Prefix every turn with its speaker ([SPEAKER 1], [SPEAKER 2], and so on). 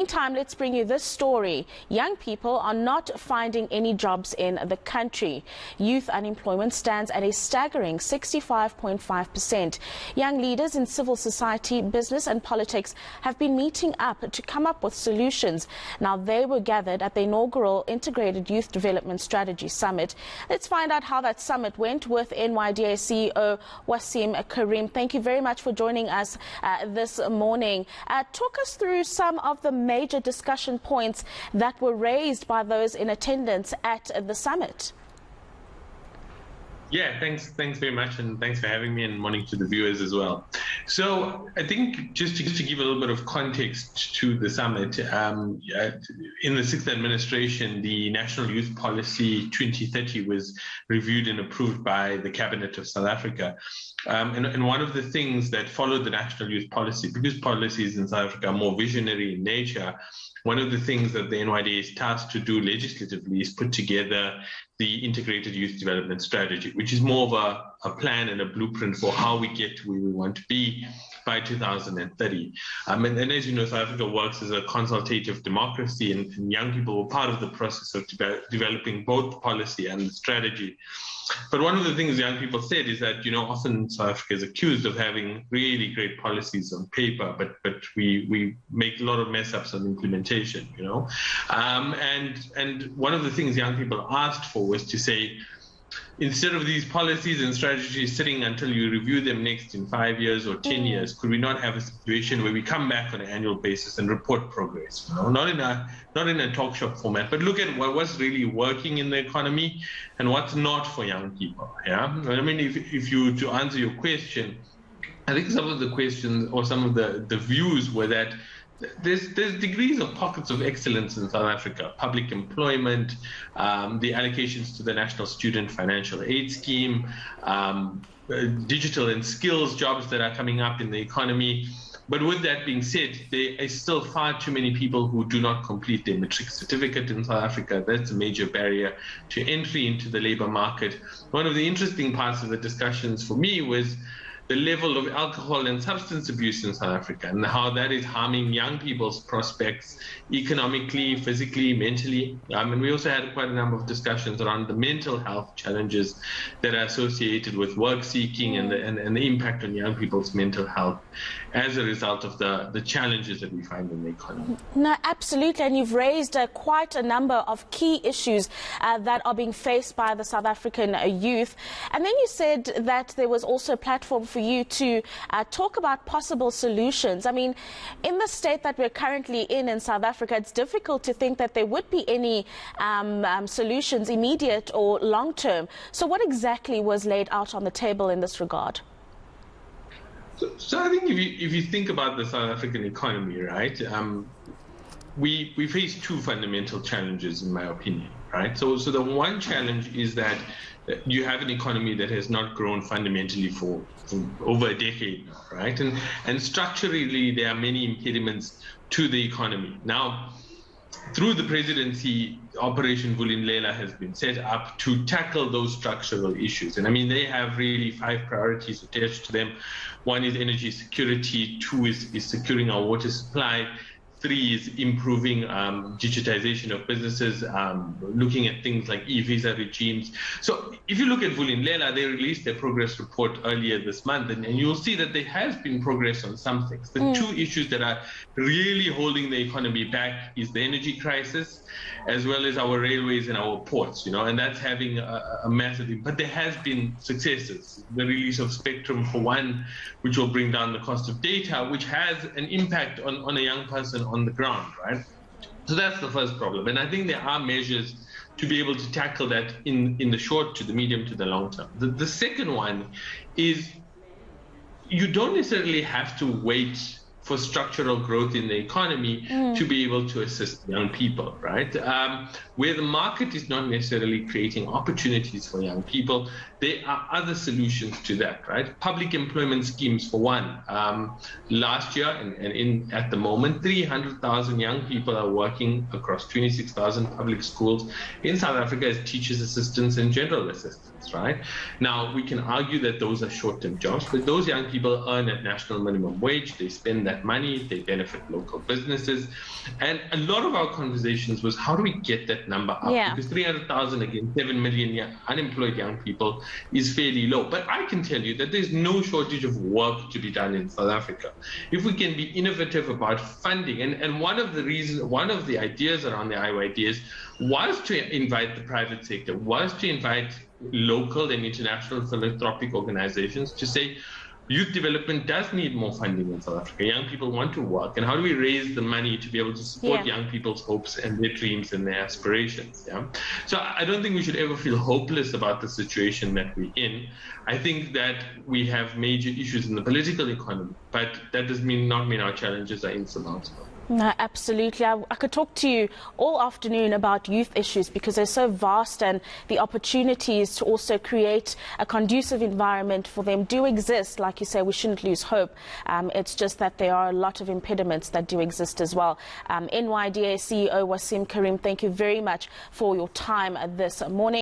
[SPEAKER 1] Meantime, let's bring you this story. Young people are not finding any jobs in the country. Youth unemployment stands at a staggering 65.5%. Young leaders in civil society, business and politics have been meeting up to come up with solutions. Now, they were gathered at the inaugural Integrated Youth Development Strategy Summit. Let's find out how that summit went with NYDA CEO Waseem Carrim. Thank you very much for joining us this morning. Talk us through some of the major discussion points that were raised by those in attendance at the summit.
[SPEAKER 2] Yeah, thanks very much, and thanks for having me, and morning to the viewers as well. So I think just to give a little bit of context to the summit, in the sixth administration, the National Youth Policy 2030 was reviewed and approved by the Cabinet of South Africa. And one of the things that followed the National Youth Policy, because policies in South Africa are more visionary in nature, one of the things that the NYDA is tasked to do legislatively is put together the Integrated Youth Development Strategy, which is more of a plan and a blueprint for how we get to where we want to be by 2030. And as you know, South Africa works as a consultative democracy, and young people were part of the process of developing both the policy and the strategy. But one of the things young people said is that, you know, often South Africa is accused of having really great policies on paper, but we make a lot of mess ups on implementation, you know. And one of the things young people asked for was to say, instead of these policies and strategies sitting until you review them next in 5 years or 10 years, could we not have a situation where we come back on an annual basis and report progress? You know, not in a talk shop format, but look at what's really working in the economy and what's not for young people. Yeah, I mean, if you to answer your question, I think some of the questions or some of the views were that there's degrees of pockets of excellence in South Africa: public employment, the allocations to the National Student Financial Aid Scheme, digital and skills jobs that are coming up in the economy. But with that being said, there are still far too many people who do not complete their matric certificate in South Africa. That's a major barrier to entry into the labor market. One of the interesting parts of the discussions for me was the level of alcohol and substance abuse in South Africa, and how that is harming young people's prospects economically, physically, mentally. And we also had quite a number of discussions around the mental health challenges that are associated with work seeking and the impact on young people's mental health as a result of the challenges that we find in the economy.
[SPEAKER 1] No, absolutely. And you've raised quite a number of key issues that are being faced by the South African youth. And then you said that there was also a platform for you to talk about possible solutions. I mean, in the state that we're currently in South Africa, it's difficult to think that there would be any solutions, immediate or long term. So what exactly was laid out on the table in this regard?
[SPEAKER 2] So I think if you think about the South African economy, right, we face two fundamental challenges, in my opinion, right? So the one challenge is that you have an economy that has not grown fundamentally for over a decade now, right? And structurally, there are many impediments to the economy. Now, through the presidency, Operation Vulindlela has been set up to tackle those structural issues. And I mean, they have really 5 priorities attached to them. 1 is energy security, 2 is securing our water supply, 3 is improving digitization of businesses, looking at things like e-visa regimes. So if you look at Vulindlela, they released their progress report earlier this month, and you'll see that there has been progress on some things. The 2 issues that are really holding the economy back is the energy crisis, as well as our railways and our ports, you know, and that's having a massive impact. But there has been successes. The release of spectrum, for one, which will bring down the cost of data, which has an impact on a young person on the ground, right? So that's the first problem. And I think there are measures to be able to tackle that in the short to the medium to the long term. The second one is you don't necessarily have to wait for structural growth in the economy to be able to assist young people, right? Where the market is not necessarily creating opportunities for young people, there are other solutions to that, right? Public employment schemes, for one. Last year and at the moment, 300,000 young people are working across 26,000 public schools in South Africa as teachers' assistants and general assistants, right? Now, we can argue that those are short-term jobs, but those young people earn at national minimum wage. They spend that that money, they benefit local businesses. And a lot of our conversations was, how do we get that number up?
[SPEAKER 1] Yeah.
[SPEAKER 2] Because 300,000 against 7 million unemployed young people is fairly low. But I can tell you that there's no shortage of work to be done in South Africa. If we can be innovative about funding, and one of the ideas around the IYDs was to invite the private sector, was to invite local and international philanthropic organizations to say, youth development does need more funding in South Africa. Young people want to work, and how do we raise the money to be able to support young people's hopes and their dreams and their aspirations? Yeah. So I don't think we should ever feel hopeless about the situation that we're in. I think that we have major issues in the political economy, but that does not mean our challenges are insurmountable.
[SPEAKER 1] No, absolutely. I could talk to you all afternoon about youth issues because they're so vast, and the opportunities to also create a conducive environment for them do exist. Like you say, we shouldn't lose hope. It's just that there are a lot of impediments that do exist as well. NYDA CEO Waseem Carrim, thank you very much for your time this morning.